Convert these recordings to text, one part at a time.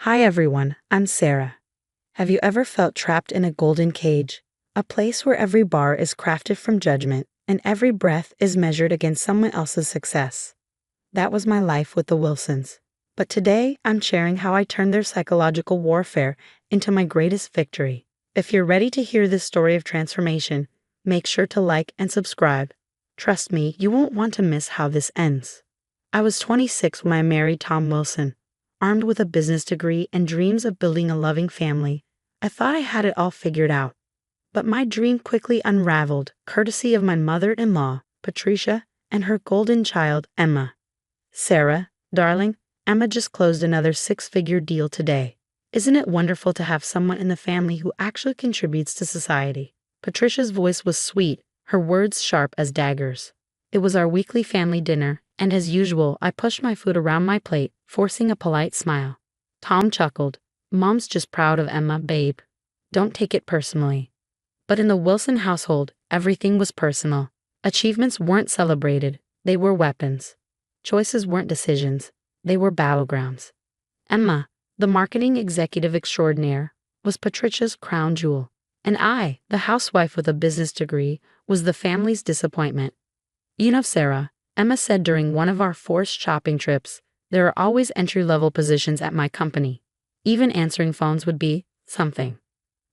Hi everyone, I'm Sarah. Have you ever felt trapped in a golden cage? A place where every bar is crafted from judgment and every breath is measured against someone else's success. That was my life with the Wilsons. But today, I'm sharing how I turned their psychological warfare into my greatest victory. If you're ready to hear this story of transformation, make sure to like and subscribe. Trust me, you won't want to miss how this ends. I was 26 when I married Tom Wilson. Armed with a business degree and dreams of building a loving family, I thought I had it all figured out. But my dream quickly unraveled, courtesy of my mother-in-law, Patricia, and her golden child, Emma. Sarah, darling, Emma just closed another six-figure deal today. Isn't it wonderful to have someone in the family who actually contributes to society? Patricia's voice was sweet, her words sharp as daggers. It was our weekly family dinner, and as usual, I pushed my food around my plate, forcing a polite smile. Tom chuckled. Mom's just proud of Emma, babe. Don't take it personally. But in the Wilson household, everything was personal. Achievements weren't celebrated, they were weapons. Choices weren't decisions, they were battlegrounds. Emma, the marketing executive extraordinaire, was Patricia's crown jewel, and I, the housewife with a business degree, was the family's disappointment. You know, Sarah, Emma said during one of our forced shopping trips, there are always entry-level positions at my company. Even answering phones would be something.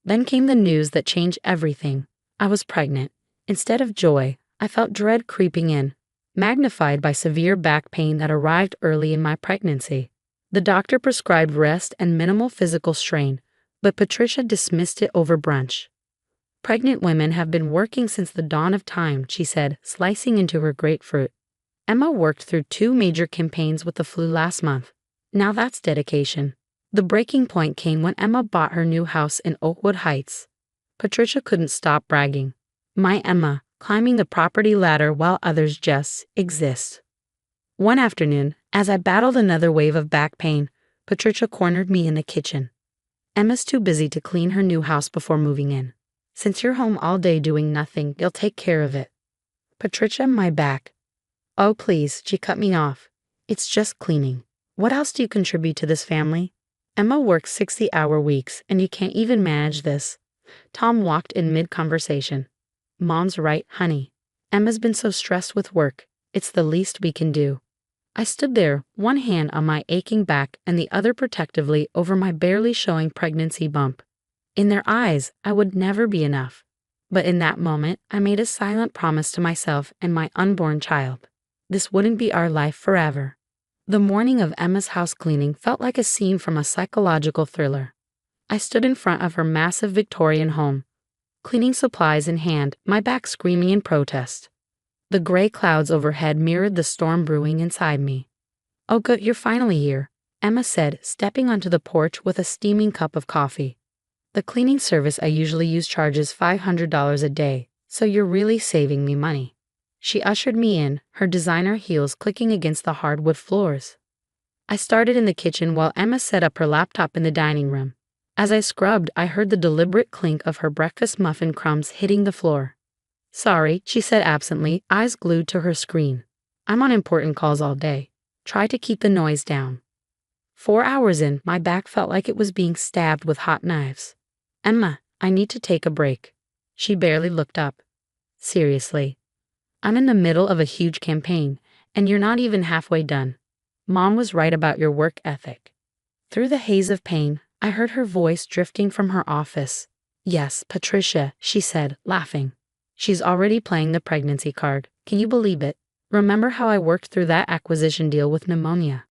Then came the news that changed everything. I was pregnant. Instead of joy, I felt dread creeping in, magnified by severe back pain that arrived early in my pregnancy. The doctor prescribed rest and minimal physical strain, but Patricia dismissed it over brunch. Pregnant women have been working since the dawn of time, she said, slicing into her grapefruit. Emma worked through 2 major campaigns with the flu last month. Now that's dedication. The breaking point came when Emma bought her new house in Oakwood Heights. Patricia couldn't stop bragging. My Emma, climbing the property ladder while others just exist. One afternoon, as I battled another wave of back pain, Patricia cornered me in the kitchen. Emma's too busy to clean her new house before moving in. Since you're home all day doing nothing, you'll take care of it. Patricia, my back. Oh, please, she cut me off. It's just cleaning. What else do you contribute to this family? Emma works 60-hour weeks, and you can't even manage this. Tom walked in mid-conversation. Mom's right, honey. Emma's been so stressed with work. It's the least we can do. I stood there, one hand on my aching back and the other protectively over my barely showing pregnancy bump. In their eyes, I would never be enough. But in that moment, I made a silent promise to myself and my unborn child. This wouldn't be our life forever. The morning of Emma's house cleaning felt like a scene from a psychological thriller. I stood in front of her massive Victorian home, cleaning supplies in hand, my back screaming in protest. The gray clouds overhead mirrored the storm brewing inside me. Oh good, you're finally here, Emma said, stepping onto the porch with a steaming cup of coffee. The cleaning service I usually use charges $500 a day, so you're really saving me money. She ushered me in, her designer heels clicking against the hardwood floors. I started in the kitchen while Emma set up her laptop in the dining room. As I scrubbed, I heard the deliberate clink of her breakfast muffin crumbs hitting the floor. Sorry, she said absently, eyes glued to her screen. I'm on important calls all day. Try to keep the noise down. 4 hours in, my back felt like it was being stabbed with hot knives. Emma, I need to take a break. She barely looked up. Seriously. I'm in the middle of a huge campaign, and you're not even halfway done. Mom was right about your work ethic. Through the haze of pain, I heard her voice drifting from her office. Yes, Patricia, she said, laughing. She's already playing the pregnancy card. Can you believe it? Remember how I worked through that acquisition deal with pneumonia?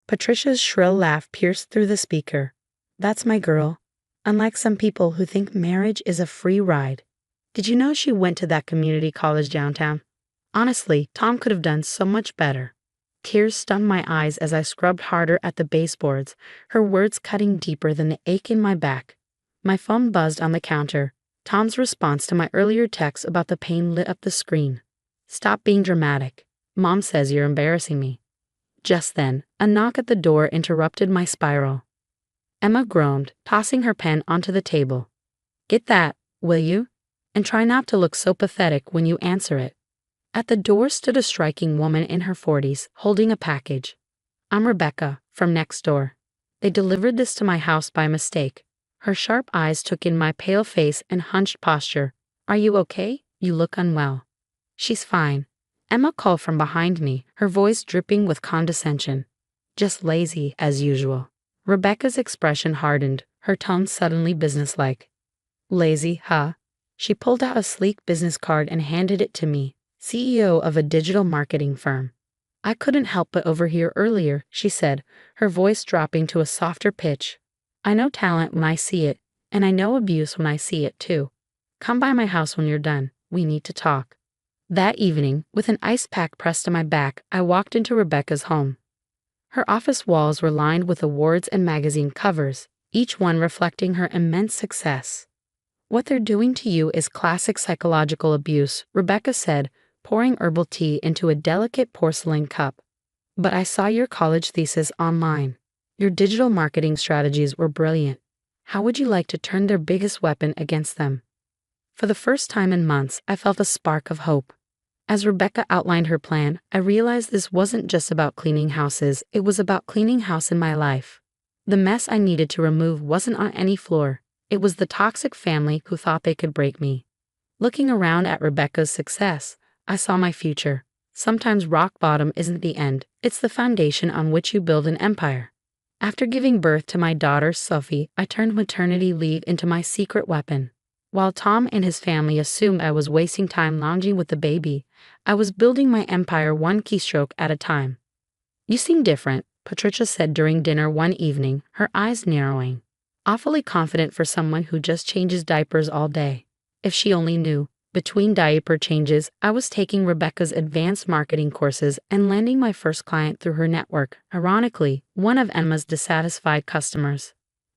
Patricia's shrill laugh pierced through the speaker. That's my girl. Unlike some people who think marriage is a free ride. Did you know she went to that community college downtown? Honestly, Tom could have done so much better. Tears stung my eyes as I scrubbed harder at the baseboards, her words cutting deeper than the ache in my back. My phone buzzed on the counter. Tom's response to my earlier text about the pain lit up the screen. Stop being dramatic. Mom says you're embarrassing me. Just then, a knock at the door interrupted my spiral. Emma groaned, tossing her pen onto the table. Get that, will you? And try not to look so pathetic when you answer it. At the door stood a striking woman in her 40s, holding a package. I'm Rebecca, from next door. They delivered this to my house by mistake. Her sharp eyes took in my pale face and hunched posture. Are you okay? You look unwell. She's fine. Emma called from behind me, her voice dripping with condescension. Just lazy, as usual. Rebecca's expression hardened, her tone suddenly businesslike. Lazy, huh? She pulled out a sleek business card and handed it to me, CEO of a digital marketing firm. I couldn't help but overhear earlier, she said, her voice dropping to a softer pitch. I know talent when I see it, and I know abuse when I see it too. Come by my house when you're done. We need to talk. That evening, with an ice pack pressed to my back, I walked into Rebecca's home. Her office walls were lined with awards and magazine covers, each one reflecting her immense success. What they're doing to you is classic psychological abuse, Rebecca said, pouring herbal tea into a delicate porcelain cup. But I saw your college thesis online. Your digital marketing strategies were brilliant. How would you like to turn their biggest weapon against them? For the first time in months, I felt a spark of hope. As Rebecca outlined her plan, I realized this wasn't just about cleaning houses, it was about cleaning house in my life. The mess I needed to remove wasn't on any floor. It was the toxic family who thought they could break me. Looking around at Rebecca's success, I saw my future. Sometimes rock bottom isn't the end, it's the foundation on which you build an empire. After giving birth to my daughter, Sophie, I turned maternity leave into my secret weapon. While Tom and his family assumed I was wasting time lounging with the baby, I was building my empire one keystroke at a time. You seem different, Patricia said during dinner one evening, her eyes narrowing. Awfully confident for someone who just changes diapers all day. If she only knew, between diaper changes, I was taking Rebecca's advanced marketing courses and landing my first client through her network, ironically, one of Emma's dissatisfied customers.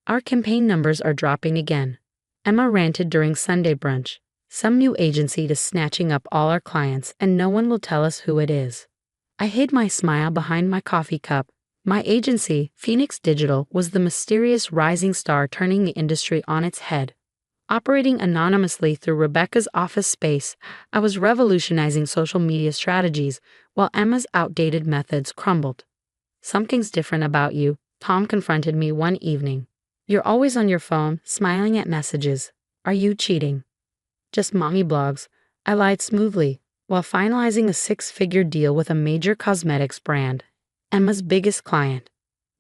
Our campaign numbers are dropping again. Emma ranted during Sunday brunch. Some new agency is snatching up all our clients and no one will tell us who it is. I hid my smile behind my coffee cup. My agency, Phoenix Digital, was the mysterious rising star turning the industry on its head. Operating anonymously through Rebecca's office space, I was revolutionizing social media strategies while Emma's outdated methods crumbled. Something's different about you, Tom confronted me one evening. You're always on your phone, smiling at messages. Are you cheating? Just mommy blogs, I lied smoothly, while finalizing a six-figure deal with a major cosmetics brand, Emma's biggest client.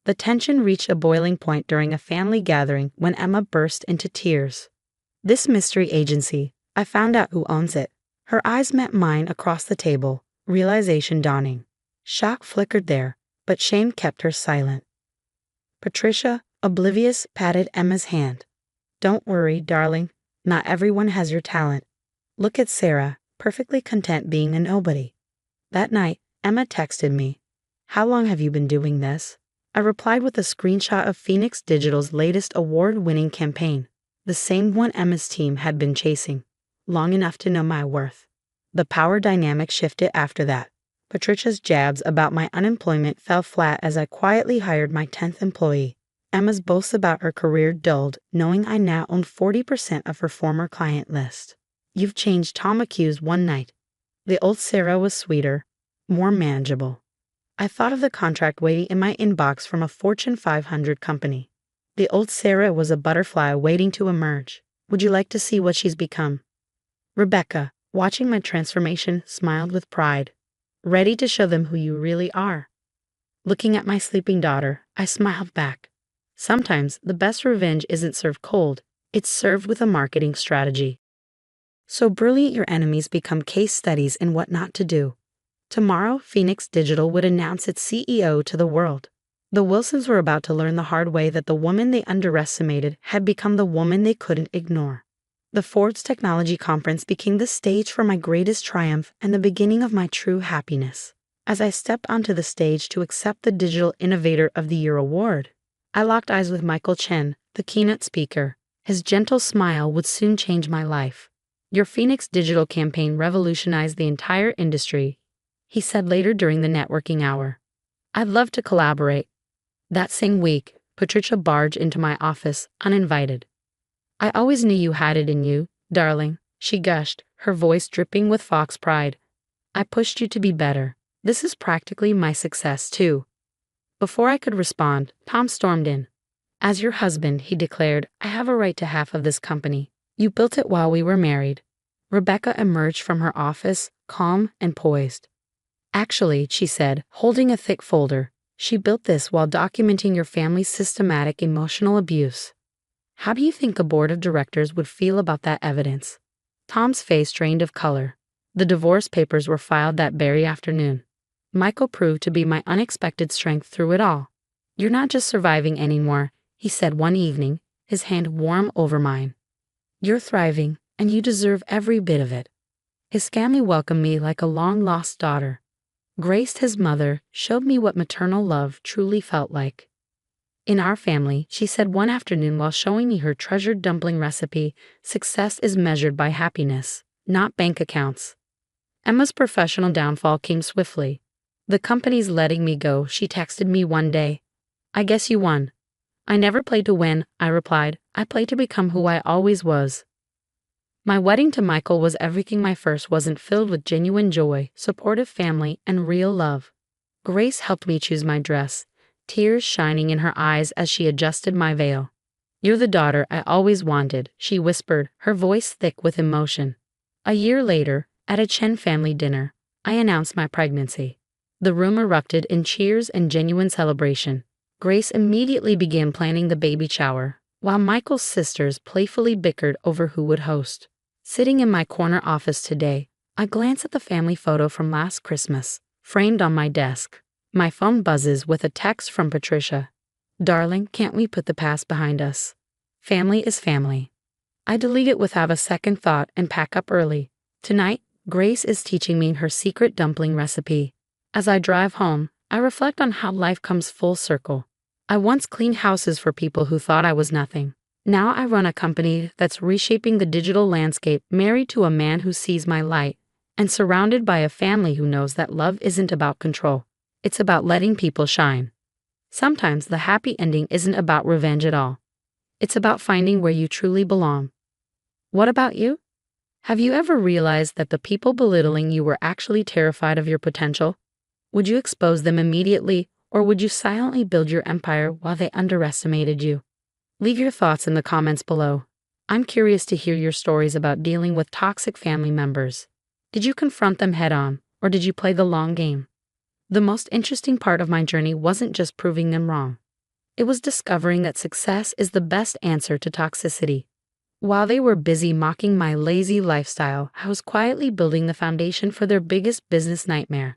The tension reached a boiling point during a family gathering when Emma burst into tears. This mystery agency, I found out who owns it. Her eyes met mine across the table, realization dawning. Shock flickered there, but shame kept her silent. Patricia, oblivious, patted Emma's hand. Don't worry, darling. Not everyone has your talent. Look at Sarah, perfectly content being a nobody. That night, Emma texted me. How long have you been doing this? I replied with a screenshot of Phoenix Digital's latest award-winning campaign, the same one Emma's team had been chasing, long enough to know my worth. The power dynamic shifted after that. Patricia's jabs about my unemployment fell flat as I quietly hired my 10th employee. Emma's boasts about her career dulled, knowing I now owned 40% of her former client list. You've changed, Tom accused one night. The old Sarah was sweeter, more manageable. I thought of the contract waiting in my inbox from a Fortune 500 company. The old Sarah was a butterfly waiting to emerge. Would you like to see what she's become? Rebecca, watching my transformation, smiled with pride. Ready to show them who you really are. Looking at my sleeping daughter, I smiled back. Sometimes the best revenge isn't served cold, it's served with a marketing strategy. So brilliant your enemies become case studies in what not to do. Tomorrow, Phoenix Digital would announce its CEO to the world. The Wilsons were about to learn the hard way that the woman they underestimated had become the woman they couldn't ignore. The Ford's Technology Conference became the stage for my greatest triumph and the beginning of my true happiness. As I stepped onto the stage to accept the Digital Innovator of the Year award, I locked eyes with Michael Chen, the keynote speaker. His gentle smile would soon change my life. Your Phoenix Digital campaign revolutionized the entire industry, he said later during the networking hour. I'd love to collaborate. That same week, Patricia barged into my office, uninvited. I always knew you had it in you, darling, she gushed, her voice dripping with fox pride. I pushed you to be better. This is practically my success, too. Before I could respond, Tom stormed in. As your husband, he declared, I have a right to half of this company. You built it while we were married. Rebecca emerged from her office, calm and poised. Actually, she said, holding a thick folder, she built this while documenting your family's systematic emotional abuse. How do you think the board of directors would feel about that evidence? Tom's face drained of color. The divorce papers were filed that very afternoon. Michael proved to be my unexpected strength through it all. You're not just surviving anymore, he said one evening, his hand warm over mine. You're thriving, and you deserve every bit of it. His family welcomed me like a long-lost daughter. Grace, his mother, showed me what maternal love truly felt like. In our family, she said one afternoon while showing me her treasured dumpling recipe, success is measured by happiness, not bank accounts. Emma's professional downfall came swiftly. The company's letting me go, she texted me one day. I guess you won. I never played to win, I replied. I played to become who I always was. My wedding to Michael was everything my first wasn't, filled with genuine joy, supportive family, and real love. Grace helped me choose my dress, tears shining in her eyes as she adjusted my veil. You're the daughter I always wanted, she whispered, her voice thick with emotion. A year later, at a Chen family dinner, I announced my pregnancy. The room erupted in cheers and genuine celebration. Grace immediately began planning the baby shower, while Michael's sisters playfully bickered over who would host. Sitting in my corner office today, I glance at the family photo from last Christmas, framed on my desk. My phone buzzes with a text from Patricia. Darling, can't we put the past behind us? Family is family. I delete it without a second thought and pack up early. Tonight, Grace is teaching me her secret dumpling recipe. As I drive home, I reflect on how life comes full circle. I once cleaned houses for people who thought I was nothing. Now I run a company that's reshaping the digital landscape, married to a man who sees my light, and surrounded by a family who knows that love isn't about control. It's about letting people shine. Sometimes the happy ending isn't about revenge at all. It's about finding where you truly belong. What about you? Have you ever realized that the people belittling you were actually terrified of your potential? Would you expose them immediately, or would you silently build your empire while they underestimated you? Leave your thoughts in the comments below. I'm curious to hear your stories about dealing with toxic family members. Did you confront them head-on, or did you play the long game? The most interesting part of my journey wasn't just proving them wrong. It was discovering that success is the best answer to toxicity. While they were busy mocking my lazy lifestyle, I was quietly building the foundation for their biggest business nightmare.